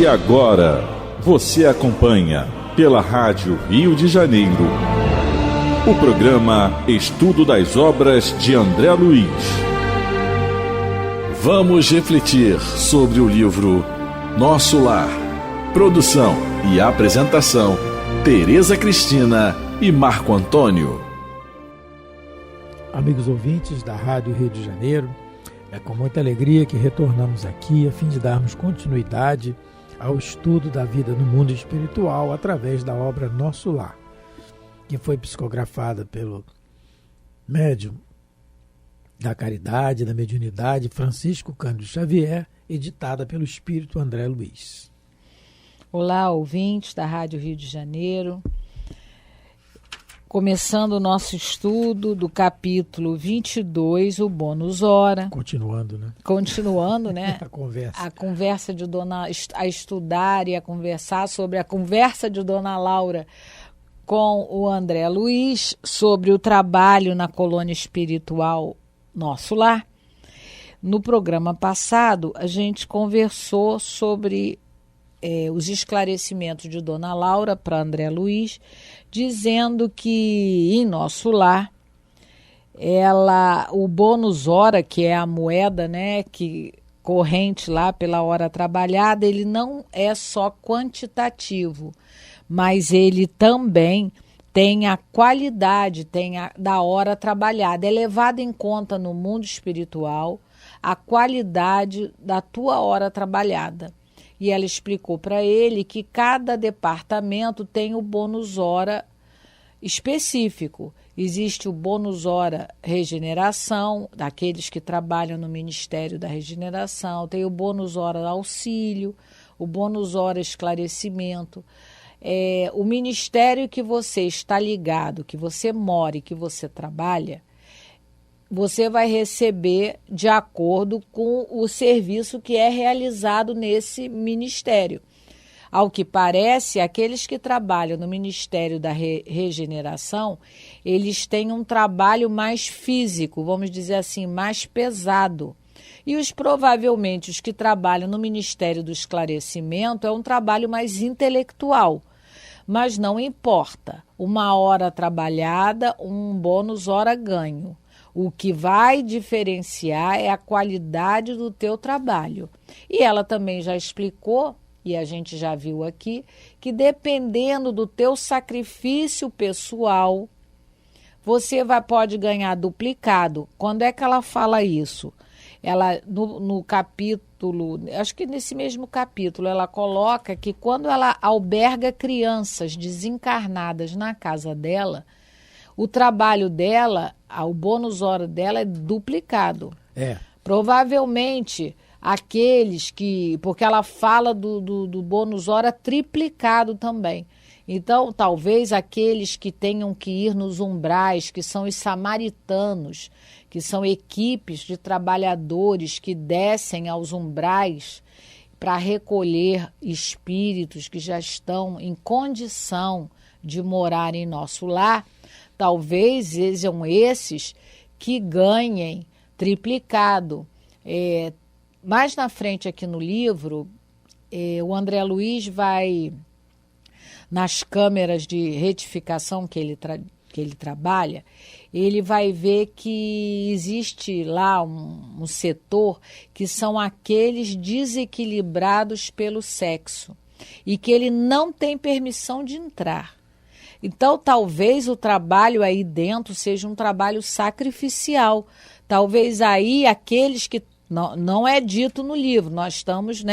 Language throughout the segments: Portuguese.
E agora, você acompanha pela Rádio Rio de Janeiro o programa Estudo das Obras de André Luiz. Vamos refletir sobre o livro Nosso Lar. Produção e apresentação, Tereza Cristina e Marco Antônio. Amigos ouvintes da Rádio Rio de Janeiro, é com muita alegria que retornamos aqui a fim de darmos continuidade ao estudo da vida no mundo espiritual através da obra Nosso Lar, que foi psicografada pelo médium da caridade, da mediunidade, Francisco Cândido Xavier, editada pelo Espírito André Luiz. Olá, ouvintes da Rádio Rio de Janeiro. Começando o nosso estudo do capítulo 22, o bônus hora. Continuando, né? A conversa de a estudar e a conversar sobre a conversa de Dona Laura com o André Luiz sobre o trabalho na colônia espiritual Nosso Lar. No programa passado, a gente conversou sobre os esclarecimentos de Dona Laura para André Luiz, dizendo que em Nosso Lar, o bônus hora, que é a moeda, né, que corrente lá pela hora trabalhada, ele não é só quantitativo, mas ele também tem a qualidade, da hora trabalhada. É levado em conta no mundo espiritual a qualidade da tua hora trabalhada. E ela explicou para ele que cada departamento tem o bônus hora específico. Existe o bônus hora regeneração, daqueles que trabalham no Ministério da Regeneração, tem o bônus hora auxílio, o bônus hora esclarecimento. O ministério que você está ligado, que você mora e que você trabalha, você vai receber de acordo com o serviço que é realizado nesse ministério. Ao que parece, aqueles que trabalham no Ministério da Regeneração, eles têm um trabalho mais físico, vamos dizer assim, mais pesado. E provavelmente os que trabalham no Ministério do Esclarecimento é um trabalho mais intelectual. Mas não importa, uma hora trabalhada, um bônus hora ganho. O que vai diferenciar é a qualidade do teu trabalho. E ela também já explicou, e a gente já viu aqui, que dependendo do teu sacrifício pessoal, você pode ganhar duplicado. Quando é que ela fala isso? Ela, no capítulo, acho que nesse mesmo capítulo, ela coloca que quando ela alberga crianças desencarnadas na casa dela, o trabalho dela, o bônus hora dela é duplicado. Provavelmente, aqueles que... Porque ela fala do bônus hora triplicado também. Então, talvez aqueles que tenham que ir nos umbrais, que são os samaritanos, que são equipes de trabalhadores que descem aos umbrais para recolher espíritos que já estão em condição de morar em nosso lar, talvez sejam esses que ganhem triplicado. Mais na frente aqui no livro, o André Luiz vai, nas câmeras de retificação que ele trabalha, ele vai ver que existe lá um setor que são aqueles desequilibrados pelo sexo e que ele não tem permissão de entrar. Então, talvez o trabalho aí dentro seja um trabalho sacrificial. Talvez aí aqueles que... Não é dito no livro, nós estamos,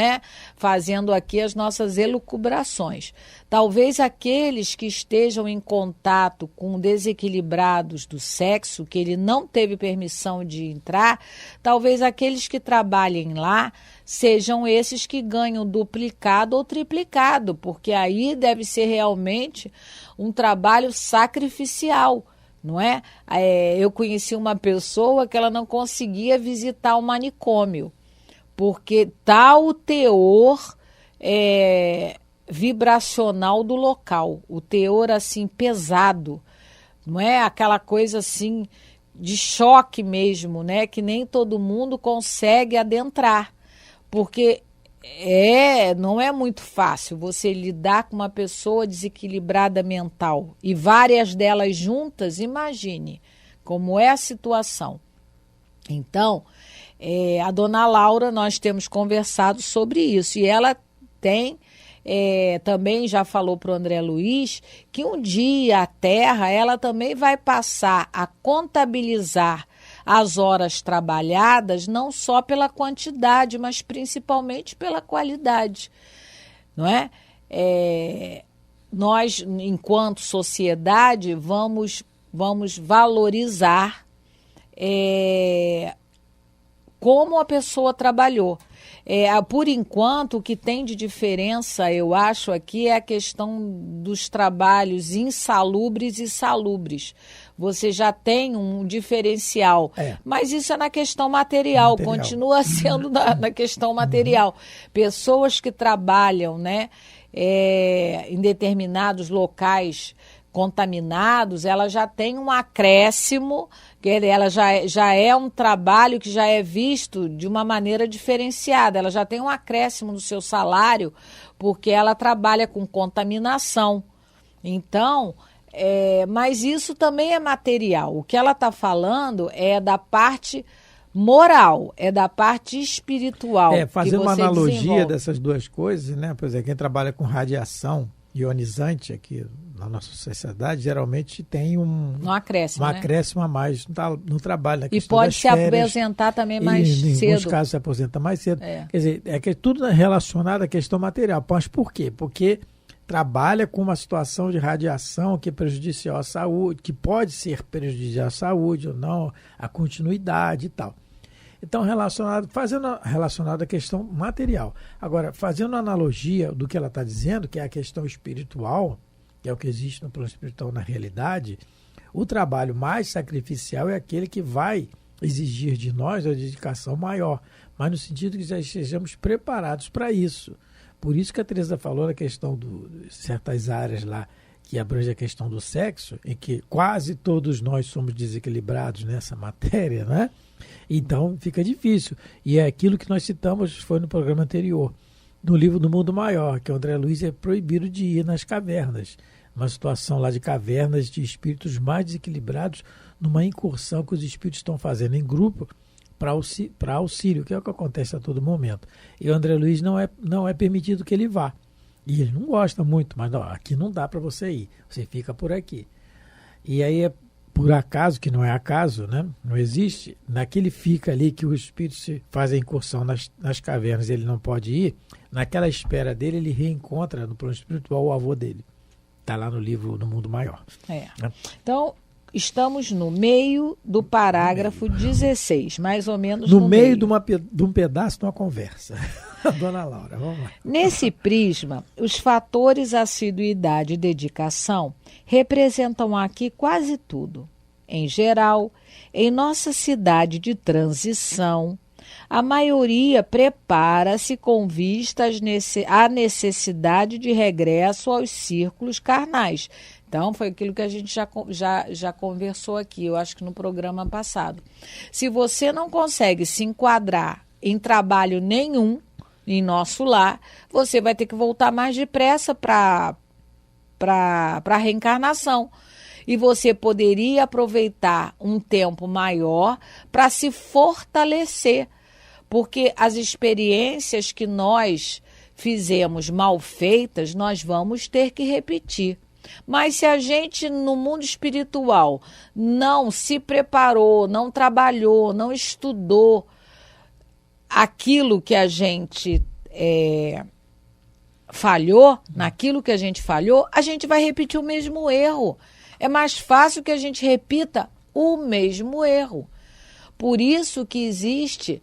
fazendo aqui as nossas elucubrações. Talvez aqueles que estejam em contato com desequilibrados do sexo, que ele não teve permissão de entrar, talvez aqueles que trabalhem lá sejam esses que ganham duplicado ou triplicado, porque aí deve ser realmente um trabalho sacrificial. Não é? Eu conheci uma pessoa que ela não conseguia visitar o manicômio, porque tal o teor vibracional do local, o teor assim pesado, não é? Aquela coisa assim de choque mesmo, né? Que nem todo mundo consegue adentrar, porque não é muito fácil você lidar com uma pessoa desequilibrada mental e várias delas juntas, imagine como é a situação. Então, a dona Laura, nós temos conversado sobre isso e ela tem, também já falou para o André Luiz que um dia a Terra, ela também vai passar a contabilizar as horas trabalhadas, não só pela quantidade, mas principalmente pela qualidade, não é? Nós, enquanto sociedade, vamos valorizar como a pessoa trabalhou. Por enquanto, o que tem de diferença, eu acho, aqui é a questão dos trabalhos insalubres e salubres. Você já tem um diferencial, mas isso é na questão material. Continua sendo na questão material. Pessoas que trabalham, né, em determinados locais contaminados, ela já tem um acréscimo, ela já é um trabalho que já é visto de uma maneira diferenciada, ela já tem um acréscimo no seu salário, porque ela trabalha com contaminação. Então, mas isso também é material. O que ela está falando é da parte moral, é da parte espiritual. Fazer uma analogia dessas duas coisas, né? Por exemplo, quem trabalha com radiação ionizante aqui na nossa sociedade, geralmente tem um acréscimo a mais no trabalho. E pode se aposentar também mais cedo. Em alguns casos se aposenta mais cedo. Quer dizer, que é tudo relacionado à questão material. Mas por quê? Porque trabalha com uma situação de radiação que é prejudicial à saúde, que pode ser prejudicial à saúde ou não, à continuidade e tal. Então, relacionado à questão material. Agora, fazendo analogia do que ela está dizendo, que é a questão espiritual, que é o que existe no plano espiritual na realidade, o trabalho mais sacrificial é aquele que vai exigir de nós uma dedicação maior, mas no sentido que já estejamos preparados para isso. Por isso que a Teresa falou na questão de certas áreas lá, que abrange a questão do sexo, em que quase todos nós somos desequilibrados nessa matéria, né? Então fica difícil. E é aquilo que nós citamos, foi no programa anterior, no livro do Mundo Maior, que o André Luiz é proibido de ir nas cavernas. Uma situação lá de cavernas de espíritos mais desequilibrados, numa incursão que os espíritos estão fazendo em grupo para auxílio, que é o que acontece a todo momento. E o André Luiz não é permitido que ele vá. E ele não gosta muito, mas não, aqui não dá para você ir, você fica por aqui. E aí por acaso, que não é acaso, né? Não existe, naquele fica ali que o espírito faz a incursão nas cavernas e ele não pode ir, naquela espera dele ele reencontra no plano espiritual o avô dele. Está lá no livro No Mundo Maior. Né? Então, estamos no meio do parágrafo 16, mais ou menos no meio. De um pedaço de uma conversa. Dona Laura, vamos lá. Nesse prisma, os fatores assiduidade e dedicação representam aqui quase tudo. Em geral, em nossa cidade de transição, a maioria prepara-se com vista à necessidade de regresso aos círculos carnais. Então, foi aquilo que a gente já conversou aqui, eu acho que no programa passado. Se você não consegue se enquadrar em trabalho nenhum em nosso lar, você vai ter que voltar mais depressa para a reencarnação. E você poderia aproveitar um tempo maior para se fortalecer, porque as experiências que nós fizemos mal feitas, nós vamos ter que repetir. Mas se a gente, no mundo espiritual, não se preparou, não trabalhou, não estudou aquilo que a gente falhou, naquilo que a gente falhou, a gente vai repetir o mesmo erro. É mais fácil que a gente repita o mesmo erro. Por isso que existe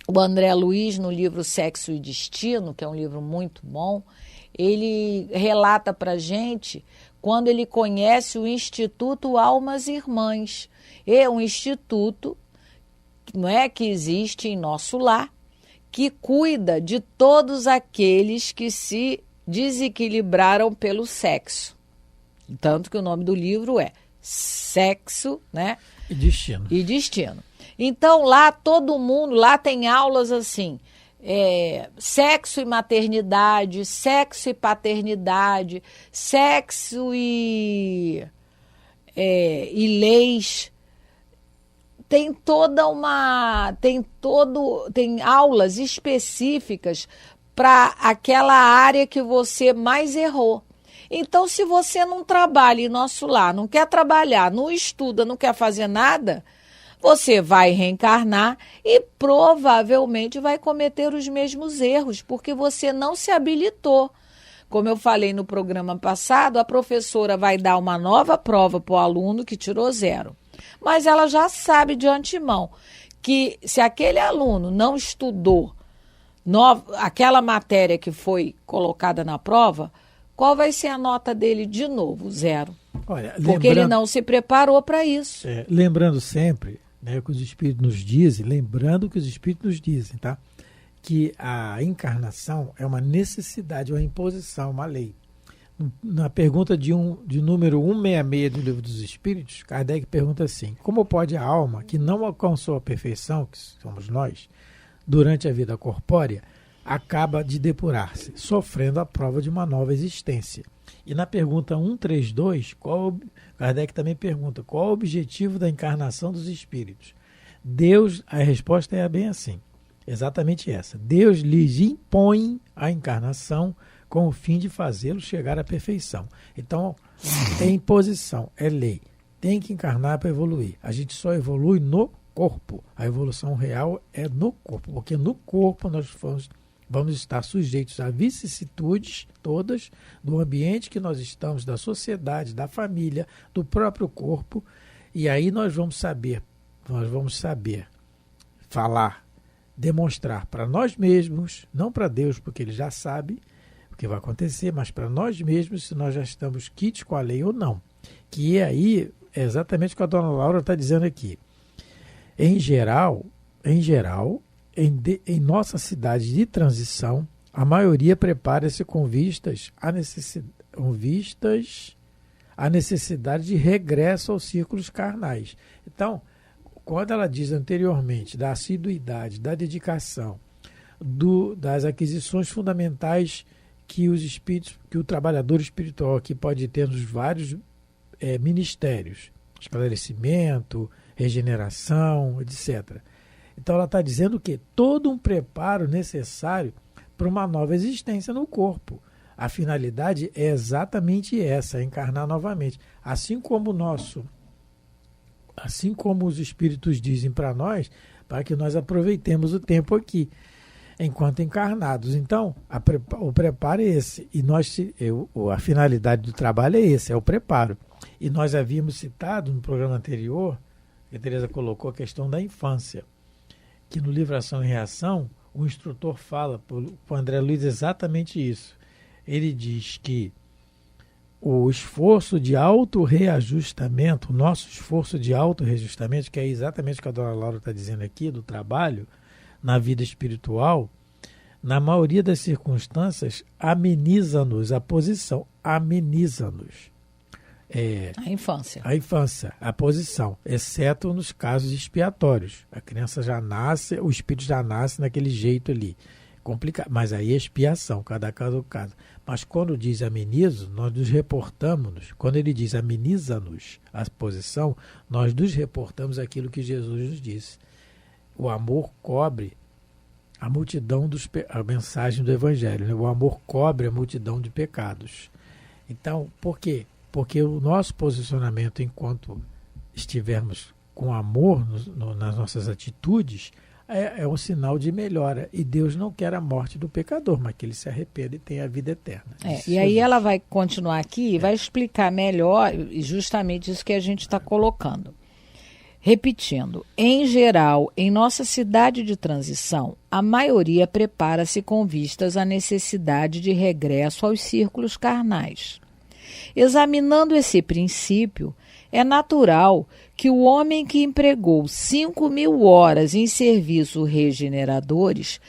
o André Luiz, no livro Sexo e Destino, que é um livro muito bom, ele relata para a gente quando ele conhece o Instituto Almas Irmãs. É um instituto, não é, que existe em nosso lar, que cuida de todos aqueles que se desequilibraram pelo sexo. Tanto que o nome do livro é Sexo, né? E Destino. Então, lá todo mundo, lá tem aulas assim, sexo e maternidade, sexo e paternidade, sexo e leis. Tem aulas específicas para aquela área que você mais errou. Então, se você não trabalha em nosso lar, não quer trabalhar, não estuda, não quer fazer nada, você vai reencarnar e provavelmente vai cometer os mesmos erros, porque você não se habilitou. Como eu falei no programa passado, a professora vai dar uma nova prova para o aluno que tirou 0. Mas ela já sabe de antemão que se aquele aluno não estudou aquela matéria que foi colocada na prova, qual vai ser a nota dele de novo? 0. Olha, porque ele não se preparou para isso. Lembrando sempre, né, o que os Espíritos nos dizem, tá? Que a encarnação é uma necessidade, uma imposição, uma lei. Na pergunta de número 166 do Livro dos Espíritos, Kardec pergunta assim: como pode a alma que não alcançou a perfeição, que somos nós, durante a vida corpórea, acaba de depurar-se, sofrendo a prova de uma nova existência? E na pergunta 132, Kardec também pergunta: qual o objetivo da encarnação dos espíritos? A resposta é bem assim, exatamente essa. Deus lhes impõe a encarnação com o fim de fazê-los chegar à perfeição. Então, é imposição, é lei. Tem que encarnar para evoluir. A gente só evolui no corpo. A evolução real é no corpo, porque no corpo nós vamos estar sujeitos a vicissitudes todas do ambiente que nós estamos, da sociedade, da família, do próprio corpo. E aí nós vamos saber falar, demonstrar para nós mesmos, não para Deus, porque Ele já sabe o que vai acontecer, mas para nós mesmos, se nós já estamos quites com a lei ou não. Que aí é exatamente o que a dona Laura está dizendo aqui. Em geral, em nossa cidade de transição, a maioria prepara-se com vistas à necessidade de regresso aos círculos carnais. Então, quando ela diz anteriormente da assiduidade, da dedicação, das aquisições fundamentais que o trabalhador espiritual aqui pode ter nos vários ministérios, esclarecimento, regeneração, etc. Então ela está dizendo que todo um preparo necessário para uma nova existência no corpo. A finalidade é exatamente essa, encarnar novamente. Assim como os espíritos dizem para nós, para que nós aproveitemos o tempo aqui, enquanto encarnados. Então, o preparo é esse. E a finalidade do trabalho é esse, é o preparo. E nós havíamos citado no programa anterior, que a Tereza colocou, a questão da infância, que no livro Ação e Reação, o instrutor fala para o André Luiz exatamente isso. Ele diz que o esforço de autorreajustamento, o nosso esforço de autorreajustamento, que é exatamente o que a dona Laura está dizendo aqui, do trabalho, na vida espiritual, na maioria das circunstâncias, ameniza-nos a posição, ameniza-nos. A infância, a posição, exceto nos casos expiatórios. A criança já nasce, o espírito já nasce naquele jeito ali. Complicado, mas aí é expiação, cada caso é caso. Mas quando diz amenizo, nós nos reportamos, quando ele diz ameniza-nos a posição, nós nos reportamos aquilo que Jesus nos disse. O amor cobre a multidão a mensagem do Evangelho, né? O amor cobre a multidão de pecados. Então, por quê? Porque o nosso posicionamento, enquanto estivermos com amor nas nossas atitudes, é um sinal de melhora. E Deus não quer a morte do pecador, mas que ele se arrependa e tenha a vida eterna. E aí ela vai continuar aqui e vai explicar melhor justamente isso que a gente está colocando. Repetindo, em geral, em nossa cidade de transição, a maioria prepara-se com vistas à necessidade de regresso aos círculos carnais. Examinando esse princípio, é natural que o homem que empregou 5.000 horas em serviços regeneradores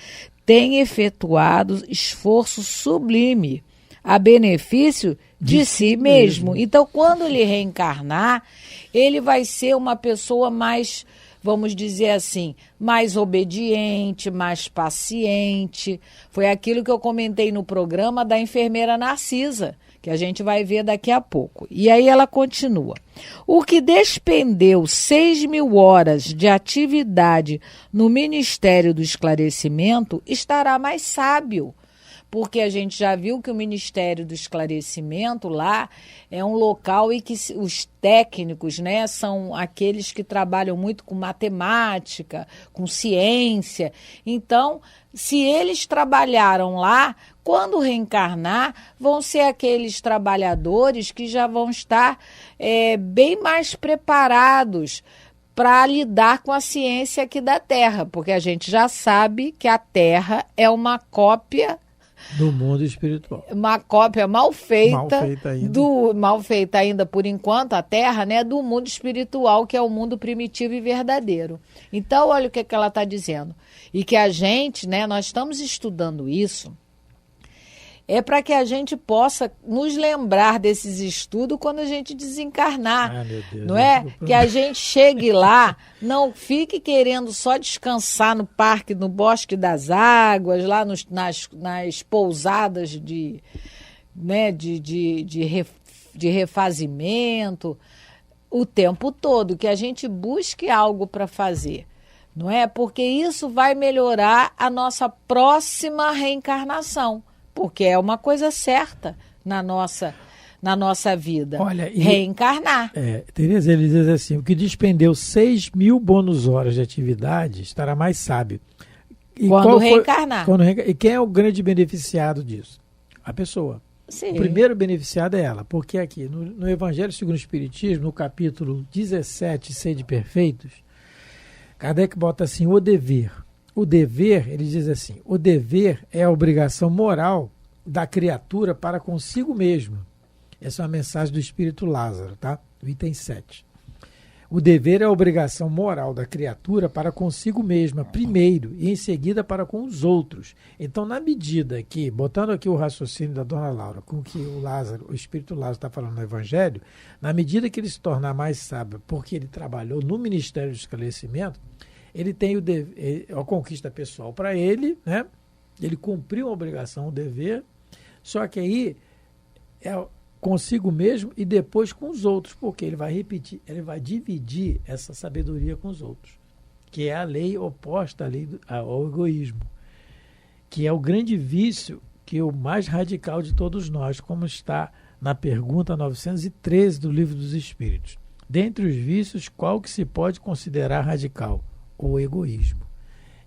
tenha efetuado esforço sublime a benefício de si mesmo. Então, quando ele reencarnar, ele vai ser uma pessoa mais vamos dizer assim, mais obediente, mais paciente. Foi aquilo que eu comentei no programa da enfermeira Narcisa, que a gente vai ver daqui a pouco. E aí ela continua. O que despendeu 6.000 horas de atividade no Ministério do Esclarecimento estará mais sábio, porque a gente já viu que o Ministério do Esclarecimento lá é um local em que os técnicos, né, são aqueles que trabalham muito com matemática, com ciência. Então, se eles trabalharam lá, quando reencarnar, vão ser aqueles trabalhadores que já vão estar bem mais preparados para lidar com a ciência aqui da Terra, porque a gente já sabe que a Terra é uma cópia do mundo espiritual. Uma cópia mal feita ainda. Mal feita ainda por enquanto, a Terra, né, do mundo espiritual, que é o mundo primitivo e verdadeiro. Então, olha o que ela está dizendo. E que a gente, né, nós estamos estudando isso, é para que a gente possa nos lembrar desses estudos quando a gente desencarnar. Meu Deus, não é? Que a gente chegue lá, não fique querendo só descansar no parque, no Bosque das Águas, lá nas pousadas de refazimento, o tempo todo, que a gente busque algo para fazer. Não é? Porque isso vai melhorar a nossa próxima reencarnação. Porque é uma coisa certa na nossa vida. Olha, reencarnar. Tereza, ele diz assim, o que despendeu 6.000 bônus horas de atividade estará mais sábio. E quando reencarnar. E quem é o grande beneficiado disso? A pessoa. Sim. O primeiro beneficiado é ela, porque aqui no Evangelho segundo o Espiritismo, no capítulo 17, Sede Perfeitos, Kardec bota assim, o dever. O dever, ele diz assim, o dever é a obrigação moral da criatura para consigo mesma. Essa é uma mensagem do Espírito Lázaro, tá? O item 7. O dever é a obrigação moral da criatura para consigo mesma, primeiro, e em seguida para com os outros. Então, na medida que, botando aqui o raciocínio da dona Laura, com que o Espírito Lázaro está falando no Evangelho, na medida que ele se tornar mais sábio, porque ele trabalhou no Ministério do Esclarecimento, ele tem a conquista pessoal para ele, né? Ele cumpriu a obrigação, o dever, só que aí é consigo mesmo e depois com os outros, porque ele vai repetir, ele vai dividir essa sabedoria com os outros, que é a lei oposta à lei ao egoísmo, que é o grande vício, que é o mais radical de todos nós, como está na pergunta 913 do Livro dos Espíritos. Dentre os vícios, qual que se pode considerar radical? O egoísmo.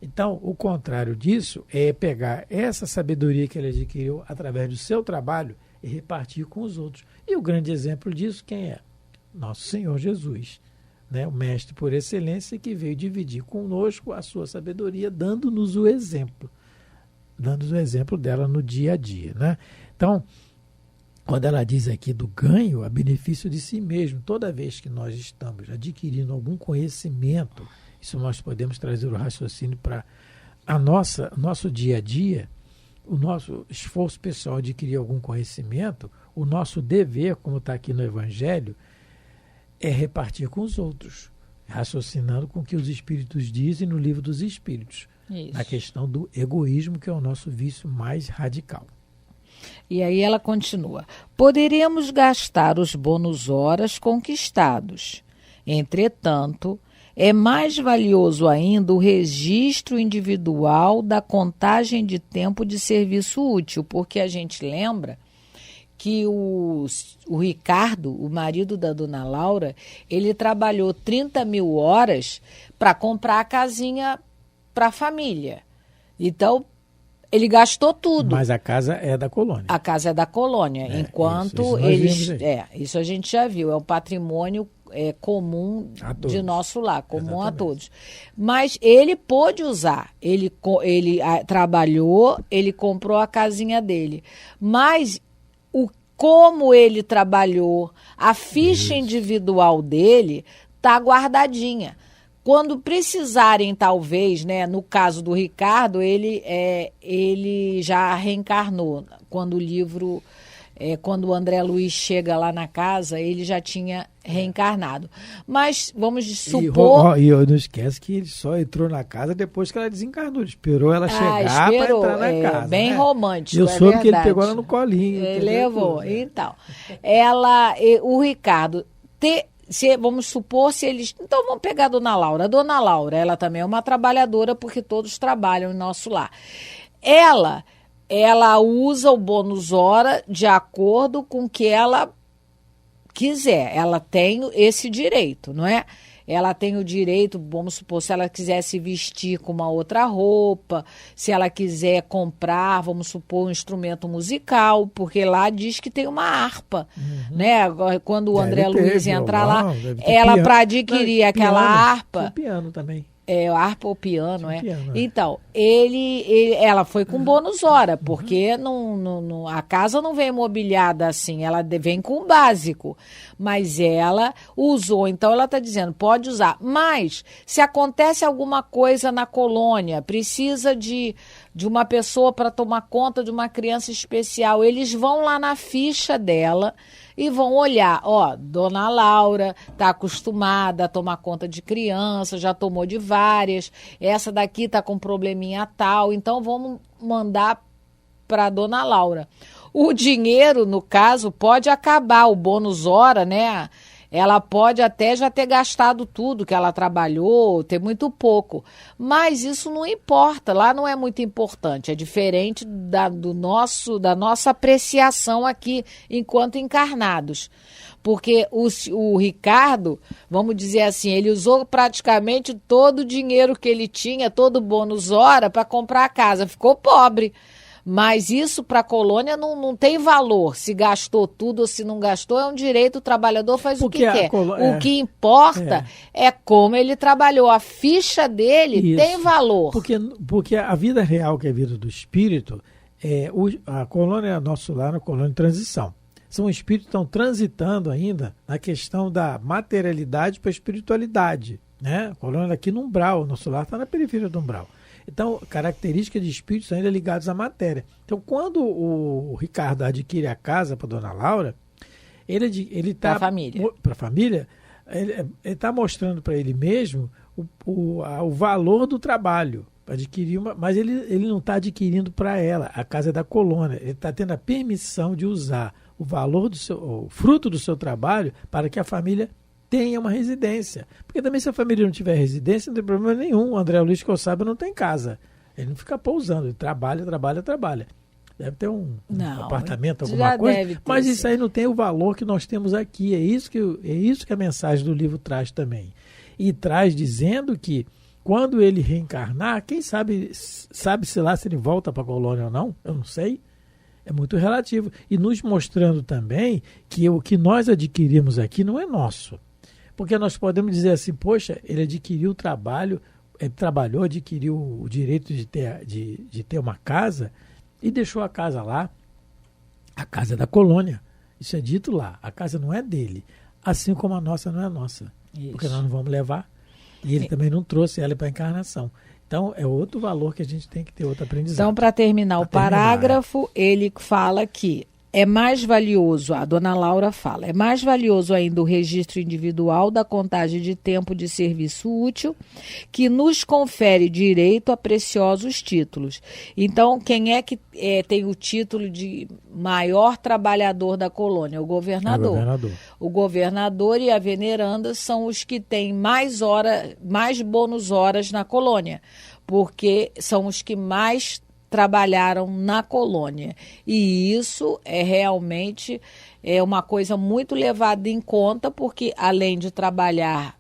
Então, o contrário disso é pegar essa sabedoria que ele adquiriu através do seu trabalho e repartir com os outros. E o grande exemplo disso, quem é? Nosso Senhor Jesus, né? O mestre por excelência que veio dividir conosco a sua sabedoria, dando-nos o exemplo dela no dia a dia, né? Então, quando ela diz aqui do ganho, a benefício de si mesmo, toda vez que nós estamos adquirindo algum conhecimento, isso nós podemos trazer o raciocínio para nosso dia a dia, o nosso esforço pessoal de adquirir algum conhecimento, o nosso dever, como está aqui no Evangelho, é repartir com os outros, raciocinando com o que os Espíritos dizem no Livro dos Espíritos, isso. Na questão do egoísmo, que é o nosso vício mais radical. E aí ela continua, poderemos gastar os bônus horas conquistados, entretanto, é mais valioso ainda o registro individual da contagem de tempo de serviço útil, porque a gente lembra que o Ricardo, o marido da dona Laura, ele trabalhou 30.000 horas para comprar a casinha para a família. Então, ele gastou tudo. Mas a casa é da colônia. A casa é da colônia, enquanto eles... isso a gente já viu, é um patrimônio comum de nosso lar, comum Exatamente. A todos. Mas ele pôde usar, ele trabalhou, ele comprou a casinha dele. Mas como ele trabalhou, a ficha individual dele está guardadinha. Quando precisarem, talvez, né, no caso do Ricardo, ele já reencarnou, quando o livro quando o André Luiz chega lá na casa, ele já tinha reencarnado. Mas vamos supor... E eu não esquece que ele só entrou na casa depois que ela desencarnou. Ele esperou ela chegar para entrar na casa. Bem romântico, eu soube que ele pegou ela no colinho. Ele levou. Então, o Ricardo... vamos supor se eles... Então, vamos pegar a Dona Laura. A Dona Laura, ela também é uma trabalhadora, porque todos trabalham em nosso lar. Ela usa o bônus hora de acordo com o que ela quiser. Ela tem esse direito, não é? Ela tem o direito, vamos supor, se ela quiser se vestir com uma outra roupa, se ela quiser comprar, vamos supor, um instrumento musical, porque lá diz que tem uma harpa, né? Quando o André Luiz entrar lá, ela para adquirir aquela harpa... Tem piano também. Harpa ou piano, piano, Então, ela foi com bônus hora, porque a casa não vem mobiliada assim, ela vem com o básico. Mas ela usou, então ela está dizendo, pode usar. Mas, se acontece alguma coisa na colônia, precisa de uma pessoa para tomar conta de uma criança especial, eles vão lá na ficha dela e vão olhar, Dona Laura está acostumada a tomar conta de criança, já tomou de várias, essa daqui está com probleminha tal, então vamos mandar para Dona Laura. O dinheiro, no caso, pode acabar, o bônus hora, né? Ela pode até já ter gastado tudo que ela trabalhou, ter muito pouco. Mas isso não importa, lá não é muito importante. É diferente da nossa apreciação aqui enquanto encarnados. Porque o Ricardo, vamos dizer assim, ele usou praticamente todo o dinheiro que ele tinha, todo o bônus hora para comprar a casa. Ficou pobre. Mas isso para a colônia não tem valor. Se gastou tudo ou se não gastou, é um direito, o trabalhador faz o que quer. O que importa é como ele trabalhou. A ficha dele tem valor. Porque a vida real, que é a vida do espírito, a colônia nosso lar é uma colônia de transição. São espíritos que estão transitando ainda na questão da materialidade para a espiritualidade. Né? A colônia aqui no umbral, nosso lar está na periferia do umbral. Então, características de espíritos ainda ligados à matéria. Então, quando o Ricardo adquire a casa para Dona Laura, ele está... Para a família. Ele está mostrando para ele mesmo o valor do trabalho. Adquirir mas ele não está adquirindo para ela. A casa é da colônia. Ele está tendo a permissão de usar o valor o fruto do seu trabalho para que a família tenha uma residência. Porque também se a família não tiver residência, não tem problema nenhum. O André Luiz, que eu saiba, não tem casa. Ele não fica pousando, ele trabalha. Deve ter um apartamento, alguma coisa. Mas isso aí não tem o valor que nós temos aqui. É isso que a mensagem do livro traz também. E traz dizendo que quando ele reencarnar, quem sabe-se lá se ele volta para a colônia ou não, eu não sei. É muito relativo. E nos mostrando também que o que nós adquirimos aqui não é nosso. Porque nós podemos dizer assim, poxa, ele adquiriu o trabalho, ele trabalhou, adquiriu o direito de ter uma casa e deixou a casa lá. A casa é da colônia. Isso é dito lá. A casa não é dele. Assim como a nossa não é nossa. Isso. Porque nós não vamos levar. E ele também não trouxe ela para a encarnação. Então, é outro valor que a gente tem que ter, outro aprendizado. Então, para terminar o parágrafo, ele fala que é mais valioso, a Dona Laura fala, é mais valioso ainda o registro individual da contagem de tempo de serviço útil, que nos confere direito a preciosos títulos. Então, quem é que tem o título de maior trabalhador da colônia? O governador. O governador e a veneranda são os que têm mais bônus horas na colônia, porque são os que mais trabalharam na colônia. E isso é realmente uma coisa muito levada em conta, porque além de trabalhar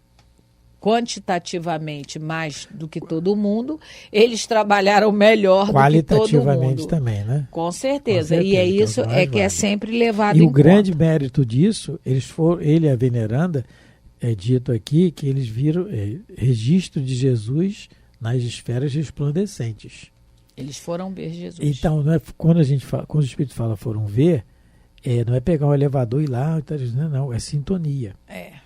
quantitativamente mais do que todo mundo, eles trabalharam melhor do que todo mundo. Qualitativamente também, né? Com certeza. E é isso que é sempre levado em conta. E o grande mérito disso, ele e a veneranda, é dito aqui que eles viram registro de Jesus nas esferas resplandecentes. Eles foram ver Jesus. Então, não é, quando o Espírito fala foram ver, não é pegar um elevador e ir lá, não, é sintonia.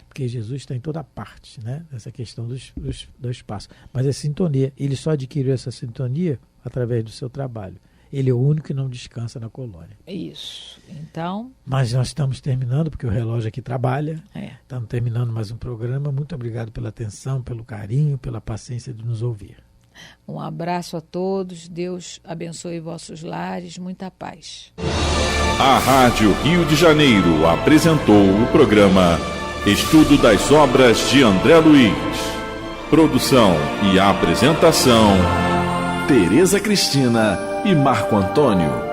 Porque Jesus está em toda parte, né? Essa questão do espaço. Mas é sintonia. Ele só adquiriu essa sintonia através do seu trabalho. ele é o único que não descansa na colônia. Isso. Então... Mas nós estamos terminando, porque o relógio aqui trabalha. Estamos terminando mais um programa. Muito obrigado pela atenção, pelo carinho, pela paciência de nos ouvir. Um abraço a todos. Deus abençoe vossos lares. Muita paz. A Rádio Rio de Janeiro apresentou o programa Estudo das Obras de André Luiz. Produção e apresentação, Tereza Cristina e Marco Antônio.